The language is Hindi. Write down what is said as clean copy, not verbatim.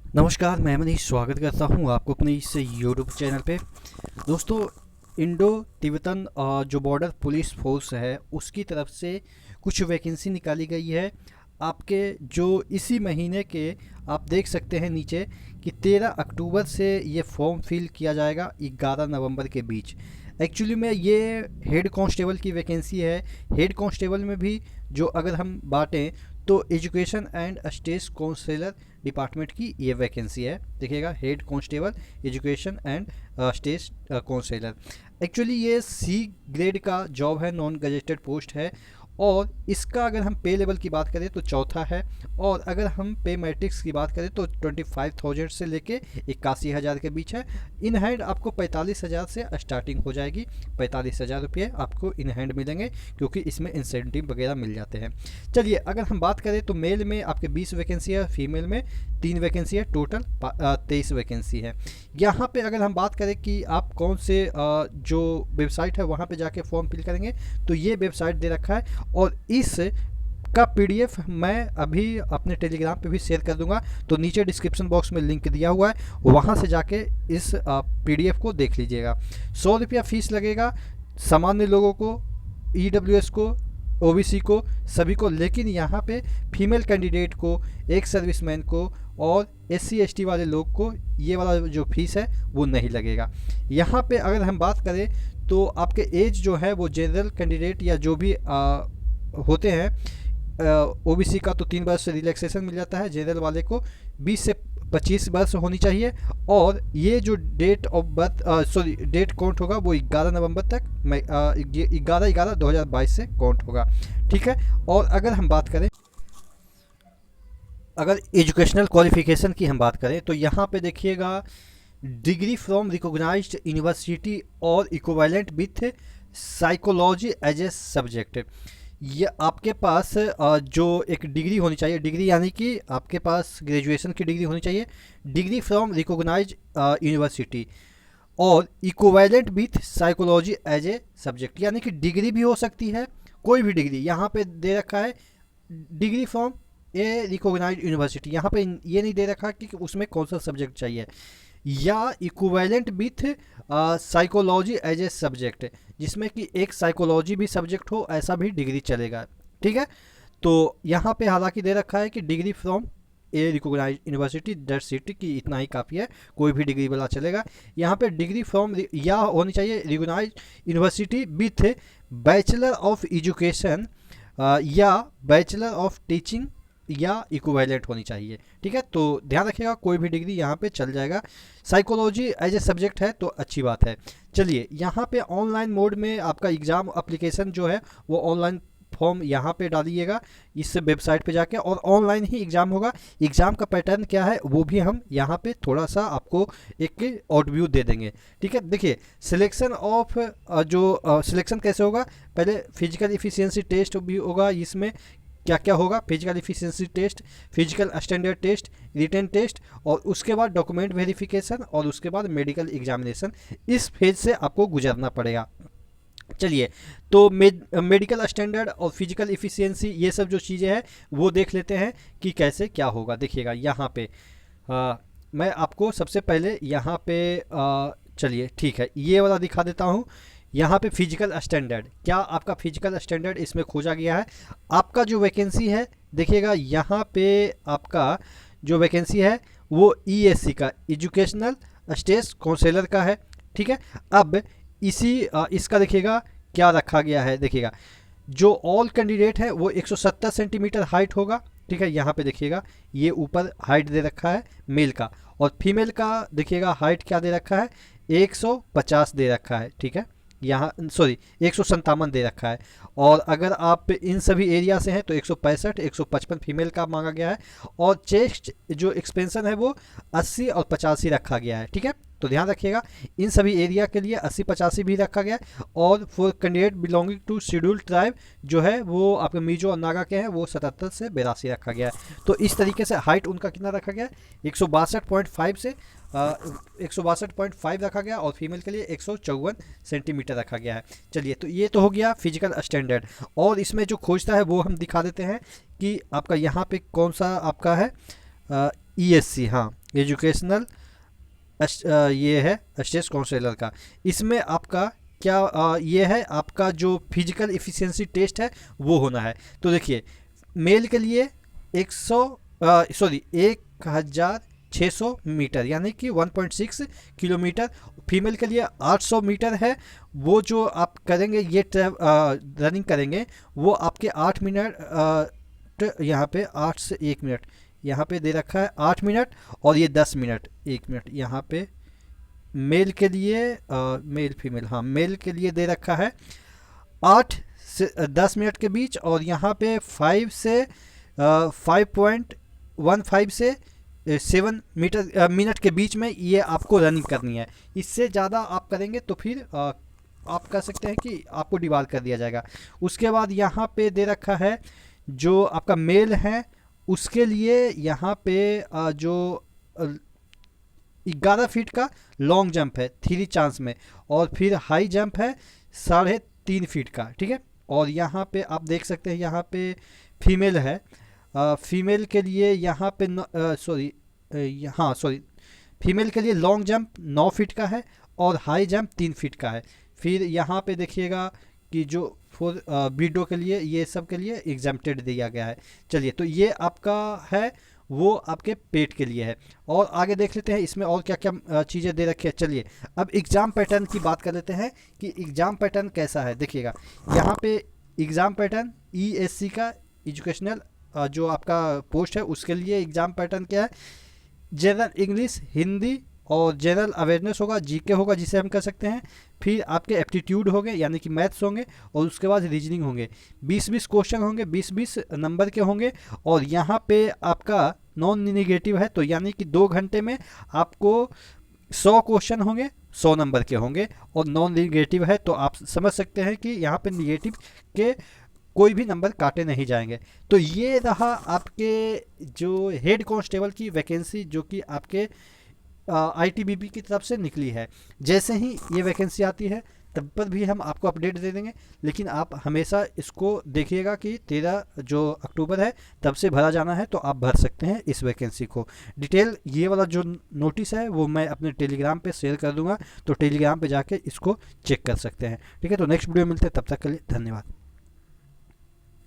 नमस्कार, मैं मनीष स्वागत करता हूँ आपको अपने इस यूट्यूब चैनल पे। दोस्तों, इंडो तिब्बतन जो बॉर्डर पुलिस फोर्स है उसकी तरफ से कुछ वैकेंसी निकाली गई है आपके जो इसी महीने के। आप देख सकते हैं नीचे कि 13 अक्टूबर से ये फॉर्म फिल किया जाएगा 11 नवंबर के बीच। एक्चुअली में ये हेड कांस्टेबल की वैकेंसी है। हेड कांस्टेबल में भी जो अगर हम बांटें तो education and state counsellor department की ये वैकेंसी है। देखिएगा, head constable education and state counsellor. Actually ये सी ग्रेड का जॉब है, नॉन गजेटेड पोस्ट है। और इसका अगर हम पे लेवल की बात करें तो चौथा है। और अगर हम पे मैट्रिक्स की बात करें तो 25,000 से लेके 81,000 के बीच है। इन हैंड आपको 45,000 से स्टार्टिंग हो जाएगी। 45,000 रुपये आपको इन हैंड मिलेंगे क्योंकि इसमें इंसेंटिव वगैरह मिल जाते हैं। चलिए, अगर हम बात करें तो मेल में आपके 20 वैकेंसी है, फीमेल में 3 वैकेंसी है, टोटल 23 वैकेंसी है। यहाँ पे अगर हम बात करें कि आप कौन से जो वेबसाइट है वहाँ पे जाके फॉर्म फिल करेंगे तो ये वेबसाइट दे रखा है। और इस का पीडीएफ मैं अभी अपने टेलीग्राम पे भी शेयर कर दूंगा, तो नीचे डिस्क्रिप्शन बॉक्स में लिंक दिया हुआ है, वहाँ से जाके इस पीडीएफ को देख लीजिएगा। 100 रुपया फीस लगेगा सामान्य लोगों को, ईडब्ल्यूएस को, ओबीसी को, सभी को। लेकिन यहाँ पे फीमेल कैंडिडेट को, एक सर्विसमैन को और एससी एसटी वाले लोग को ये वाला जो फीस है वो नहीं लगेगा। यहाँ पे अगर हम बात करें तो आपके एज जो है वो जनरल कैंडिडेट या जो भी होते हैं ओबीसी का तो 3 वर्ष से रिलैक्सेशन मिल जाता है। जनरल वाले को 20 से 25 वर्ष होनी चाहिए। और ये जो date of birth date count होगा वो 11 नवंबर तक 11/11/2022 से काउंट होगा। ठीक है। और अगर हम बात करें, अगर एजुकेशनल क्वालिफिकेशन की हम बात करें तो यहाँ पे देखिएगा, डिग्री फ्रॉम रिकॉग्नाइज्ड यूनिवर्सिटी और equivalent with psychology as a subject. ये आपके पास जो एक डिग्री होनी चाहिए, डिग्री यानी कि आपके पास ग्रेजुएशन की डिग्री होनी चाहिए, डिग्री फ्रॉम रिकॉग्नाइज्ड यूनिवर्सिटी और equivalent with psychology as a subject. यानी कि डिग्री भी हो सकती है, कोई भी डिग्री। यहाँ पे दे रखा है degree from a recognised university, यहाँ पे ये नहीं दे रखा कि उसमें कौन सा सब्जेक्ट चाहिए, या equivalent with psychology as a subject, जिसमें कि एक साइकोलॉजी भी सब्जेक्ट हो, ऐसा भी डिग्री चलेगा। ठीक है। तो यहाँ पे हालांकि दे रखा है कि degree from a recognised university that city की, इतना ही काफ़ी है, कोई भी डिग्री वाला चलेगा। यहाँ पे डिग्री फ्रॉम या होनी चाहिए recognised university with bachelor of education या बैचलर ऑफ टीचिंग या इक्विवेलेंट होनी चाहिए। ठीक है। तो ध्यान रखिएगा, कोई भी डिग्री यहाँ पे चल जाएगा। साइकोलॉजी एज ए सब्जेक्ट है तो अच्छी बात है। चलिए, यहाँ पे ऑनलाइन मोड में आपका एग्ज़ाम एप्लीकेशन जो है वो ऑनलाइन फॉर्म यहाँ पे डालिएगा इस वेबसाइट पे जाके, और ऑनलाइन ही एग्ज़ाम होगा। एग्ज़ाम का पैटर्न क्या है वो भी हम यहाँ पे थोड़ा सा आपको एक ओवरव्यू दे देंगे। ठीक है। देखिए, सिलेक्शन ऑफ जो सिलेक्शन कैसे होगा, पहले फिजिकल इफिशियंसी टेस्ट भी होगा। इसमें क्या क्या होगा, physical efficiency test, physical standard test, written test, और उसके बाद डॉक्यूमेंट वेरिफिकेशन, और उसके बाद मेडिकल एग्जामिनेशन। इस फेज से आपको गुजरना पड़ेगा। चलिए, तो मेडिकल स्टैंडर्ड और फिजिकल इफिशियंसी ये सब जो चीज़ें हैं वो देख लेते हैं कि कैसे क्या होगा। देखिएगा यहाँ पे मैं आपको सबसे पहले यहाँ पे चलिए ठीक है, ये वाला दिखा देता हूँ। यहाँ पे फिजिकल स्टैंडर्ड, क्या आपका फिजिकल स्टैंडर्ड इसमें खोजा गया है। आपका जो वैकेंसी है, देखिएगा यहाँ पे आपका जो वैकेंसी है वो ईएससी का, एजुकेशनल स्टेट काउंसलर का है। ठीक है। अब इसका देखिएगा क्या रखा गया है। देखिएगा, जो ऑल कैंडिडेट है वो 170 सेंटीमीटर हाइट होगा। ठीक है। यहाँ पे देखिएगा ये ऊपर हाइट दे रखा है मेल का, और फीमेल का देखिएगा हाइट क्या दे रखा है, 150 दे रखा है। ठीक है। यहाँ 157 दे रखा है। और अगर आप इन सभी एरिया से हैं तो 165, 155 फीमेल का मांगा गया है। और चेस्ट जो एक्सपेंशन है वो 80 और 85 रखा गया है। ठीक है। तो ध्यान रखिएगा, इन सभी एरिया के लिए 80-85 भी रखा गया है। और for candidate belonging to scheduled tribe जो है वो आपके मिजो और नागा के हैं, वो 77 से 82 रखा गया है। तो इस तरीके से हाइट उनका कितना रखा गया है, 162.5 से 162.5 रखा गया, और फीमेल के लिए 154 सेंटीमीटर रखा गया है। चलिए, तो ये तो हो गया फिजिकल स्टैंडर्ड। और इसमें जो खोजता है वो हम दिखा देते हैं कि आपका यहाँ पे कौन सा आपका है, ईएससी। हाँ, एजुकेशनल ये है स्टेट काउंसलर का। इसमें आपका क्या ये है, आपका जो फिजिकल इफिशिएंसी टेस्ट है वो होना है। तो देखिए मेल के लिए 1600 मीटर यानी कि 1.6 किलोमीटर, फीमेल के लिए 800 मीटर है। वो जो आप करेंगे ये रनिंग करेंगे वो आपके 8 मिनट यहाँ पे 8 से 1 मिनट यहाँ पे दे रखा है 8 मिनट, और ये 10 मिनट 1 मिनट यहाँ पे मेल के लिए मेल फीमेल, हाँ मेल के लिए दे रखा है 8 से 10 मिनट के बीच, और यहाँ पे 5 से 5.15 से 7 मिनट के बीच में ये आपको रनिंग करनी है। इससे ज़्यादा आप करेंगे तो फिर आप कह सकते हैं कि आपको डिवाल कर दिया जाएगा। उसके बाद यहाँ पे दे रखा है जो आपका मेल है उसके लिए यहाँ पे जो 11 फीट का लॉन्ग जंप है 3 चांस में, और फिर हाई जंप है 3.5 फीट का, ठीक है। और यहाँ पे आप देख सकते हैं यहाँ पे फीमेल है, फीमेल के लिए यहाँ पे फीमेल के लिए लॉन्ग जंप 9 फीट का है और हाई जंप 3 फीट का है। फिर यहाँ पे देखिएगा कि जो फॉर ब्रीडो के लिए ये सब के लिए एग्जाम्प्टेड दिया गया है। चलिए तो ये आपका है वो आपके पेट के लिए है। और आगे देख लेते हैं इसमें और क्या क्या चीज़ें दे रखी है। चलिए अब एग्ज़ाम पैटर्न की बात कर लेते हैं कि एग्ज़ाम पैटर्न कैसा है। देखिएगा यहाँ पे एग्ज़ाम पैटर्न ESC का एजुकेशनल जो आपका पोस्ट है उसके लिए एग्ज़ाम पैटर्न क्या है, जनरल इंग्लिश, हिंदी और जनरल अवेयरनेस होगा, GK होगा जिसे हम कह सकते हैं। फिर आपके एप्टीट्यूड होंगे यानी कि मैथ्स होंगे, और उसके बाद रीजनिंग होंगे। 20-20 क्वेश्चन होंगे, 20-20 नंबर के होंगे। और यहाँ पे आपका नॉन निगेटिव है तो यानी कि 2 घंटे में आपको 100 क्वेश्चन होंगे, 100 नंबर के होंगे। और नॉन निगेटिव है तो आप समझ सकते हैं कि यहाँ पे निगेटिव के कोई भी नंबर काटे नहीं जाएंगे। तो ये रहा आपके जो हेड कांस्टेबल की वैकेंसी जो कि आपके ITBP की तरफ से निकली है। जैसे ही ये वैकेंसी आती है तब पर भी हम आपको अपडेट दे देंगे, लेकिन आप हमेशा इसको देखिएगा कि 13 जो अक्टूबर है तब से भरा जाना है, तो आप भर सकते हैं इस वैकेंसी को। डिटेल ये वाला जो नोटिस है वो मैं अपने टेलीग्राम पे शेयर कर दूंगा, तो टेलीग्राम पे जाके इसको चेक कर सकते हैं। ठीक है, तो नेक्स्ट वीडियो मिलते हैं, तब तक के लिए धन्यवाद।